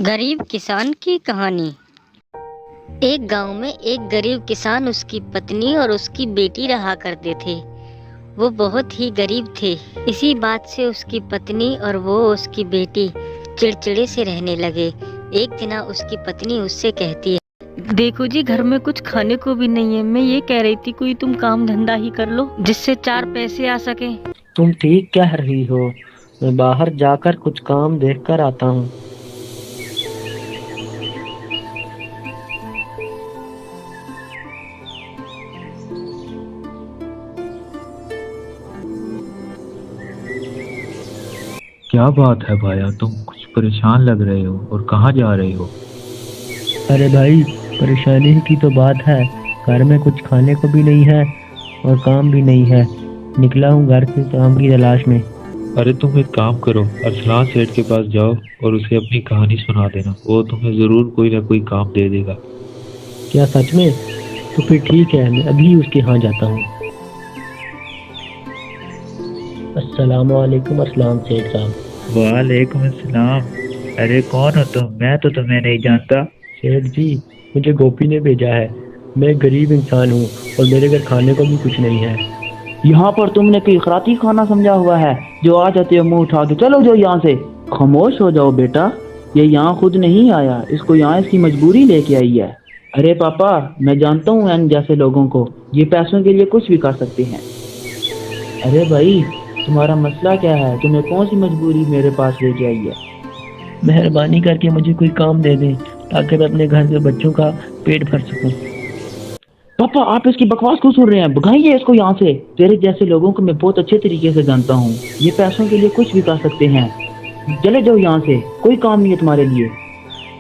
गरीब किसान की कहानी। एक गांव में एक गरीब किसान, उसकी पत्नी और उसकी बेटी रहा करते थे। वो बहुत ही गरीब थे। इसी बात से उसकी पत्नी और उसकी बेटी चिड़चिड़े से रहने लगे। एक दिन उसकी पत्नी उससे कहती है, देखो जी, घर में कुछ खाने को भी नहीं है। मैं ये कह रही थी कोई तुम काम धंधा ही कर लो जिससे चार पैसे आ सके। तुम ठीक कह रही हो। मैं बाहर जाकर कुछ काम देख कर आता हूँ। क्या बात है भाया, तुम कुछ परेशान लग रहे हो और कहाँ जा रहे हो? अरे भाई, परेशानी की तो बात है। घर में कुछ खाने को भी नहीं है और काम भी नहीं है। निकला हूँ घर से काम की तलाश में। अरे तुम एक काम करो, अरसलान सेठ के पास जाओ और उसे अपनी कहानी सुना देना। वो तुम्हें जरूर कोई ना कोई काम दे देगा। क्या सच में? तो फिर ठीक है, मैं अभी उसके यहाँ जाता हूँ। अस्सलाम वालेकुम अरसलान सेठ साहब। वालेकुम अस्सलाम। अरे कौन हो तुम? मैं तो तुम्हें नहीं जानता। सेठ जी, मुझे गोपी ने भेजा है। मैं गरीब इंसान हूँ और मेरे घर खाने को भी कुछ नहीं है। यहाँ पर तुमने कोई खराती खाना समझा हुआ है जो आ जाते हो मुंह उठा के चलो जो यहाँ से। खामोश हो जाओ बेटा, ये यहाँ खुद नहीं आया, इसको यहाँ इसकी मजबूरी लेके आई है। अरे पापा, मैं जानता हूँ इन जैसे लोगों को, ये पैसों के लिए कुछ भी कर सकते हैं। अरे भाई, तुम्हारा मसला क्या है? तुम्हें कौन सी मजबूरी मेरे पास लेके आई है? मेहरबानी करके मुझे कोई काम दे दें ताकि मैं अपने घर के बच्चों का पेट भर सकूं। पापा, आप इसकी बकवास क्यों सुन रहे हैं? भगाइए इसको यहाँ से। तेरे जैसे लोगों को मैं बहुत अच्छे तरीके से जानता हूँ, ये पैसों के लिए कुछ भी कर सकते हैं। चले जाओ यहाँ से, कोई काम नहीं है तुम्हारे लिए।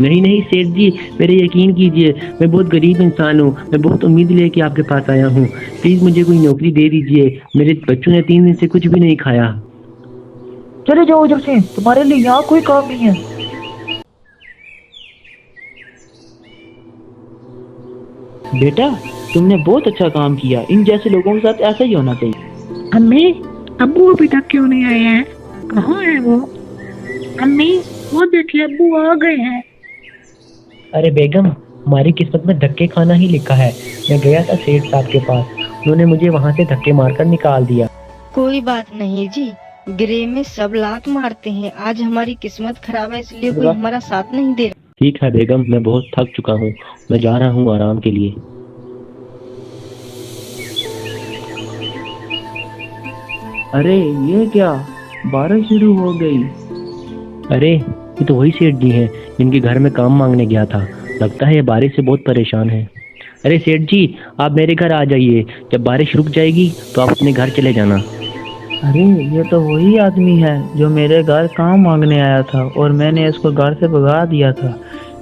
नहीं नहीं सेठ जी, मेरे यकीन कीजिए, मैं बहुत गरीब इंसान हूँ। मैं बहुत उम्मीद लेके आपके पास आया हूँ। प्लीज मुझे कोई नौकरी दे दीजिए। मेरे बच्चों ने 3 दिन से कुछ भी नहीं खाया। चले जाओ इधर से, तुम्हारे लिए यहाँ कोई काम नहीं है। बेटा, तुमने बहुत अच्छा काम किया। इन जैसे लोगों के साथ ऐसा ही होना चाहिए। अम्मी, अब्बू अभी तक क्यों नहीं आए हैं? कहाँ है वो? अम्मी, वो देखिए अब्बू आ गए हैं। अरे बेगम, हमारी किस्मत में धक्के खाना ही लिखा है। मैं गया था सेठ साहब के पास, उन्होंने मुझे वहाँ से धक्के मारकर निकाल दिया। कोई बात नहीं जी, गिरे में सब लात मारते हैं। आज हमारी किस्मत खराब है इसलिए कोई हमारा साथ नहीं दे रहा। ठीक है बेगम, मैं बहुत थक चुका हूँ, मैं जा रहा हूँ आराम के लिए। अरे ये क्या, बारिश शुरू हो गई। अरे ये तो वही सेठ जी हैं जिनके घर में काम मांगने गया था। लगता है ये बारिश से बहुत परेशान है। अरे सेठ जी, आप मेरे घर आ जाइए। जब बारिश रुक जाएगी तो आप अपने घर चले जाना। अरे ये तो वही आदमी है जो मेरे घर काम मांगने आया था और मैंने इसको घर से भगा दिया था।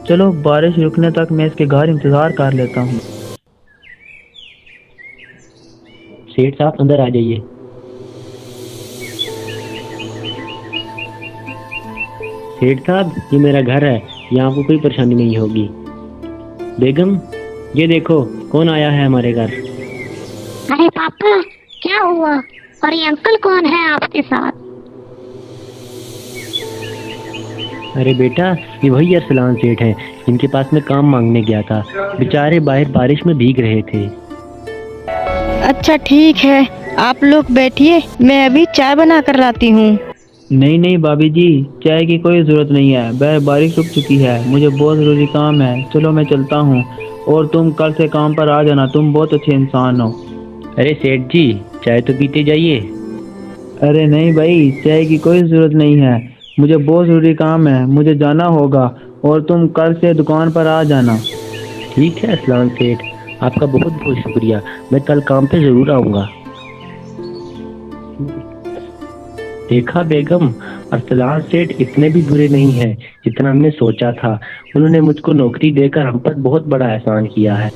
चलो बारिश रुकने तक मैं इसके घर इंतजार कर लेता हूँ। सेठ साहब अंदर आ जाइए। सेठ साहब, ये मेरा घर है, यहाँ आपको कोई परेशानी नहीं होगी। बेगम, ये देखो कौन आया है हमारे घर। अरे पापा, क्या हुआ? और ये अंकल कौन है आपके साथ? अरे बेटा, ये वही अरसलान सेठ हैं जिनके पास मैं काम मांगने गया था। बेचारे बाहर बारिश में भीग रहे थे। अच्छा ठीक है, आप लोग बैठिए, मैं अभी चाय बना कर लाती हूँ। नहीं नहीं भाभी जी, चाय की कोई जरूरत नहीं है। बारिश रुक चुकी है, मुझे बहुत जरूरी काम है। चलो मैं चलता हूँ और तुम कल से काम पर आ जाना। तुम बहुत अच्छे इंसान हो। अरे सेठ जी, चाय तो पीते जाइए। अरे नहीं भाई, चाय की कोई जरूरत नहीं है। मुझे बहुत जरूरी काम है, मुझे जाना होगा और तुम कल से दुकान पर आ जाना। ठीक है अरसलान सेठ, आपका बहुत बहुत शुक्रिया। मैं कल काम पे जरूर आऊँगा। देखा बेगम, अरसलान सेठ इतने भी बुरे नहीं हैं जितना हमने सोचा था। उन्होंने मुझको नौकरी देकर हम पर बहुत बड़ा एहसान किया है।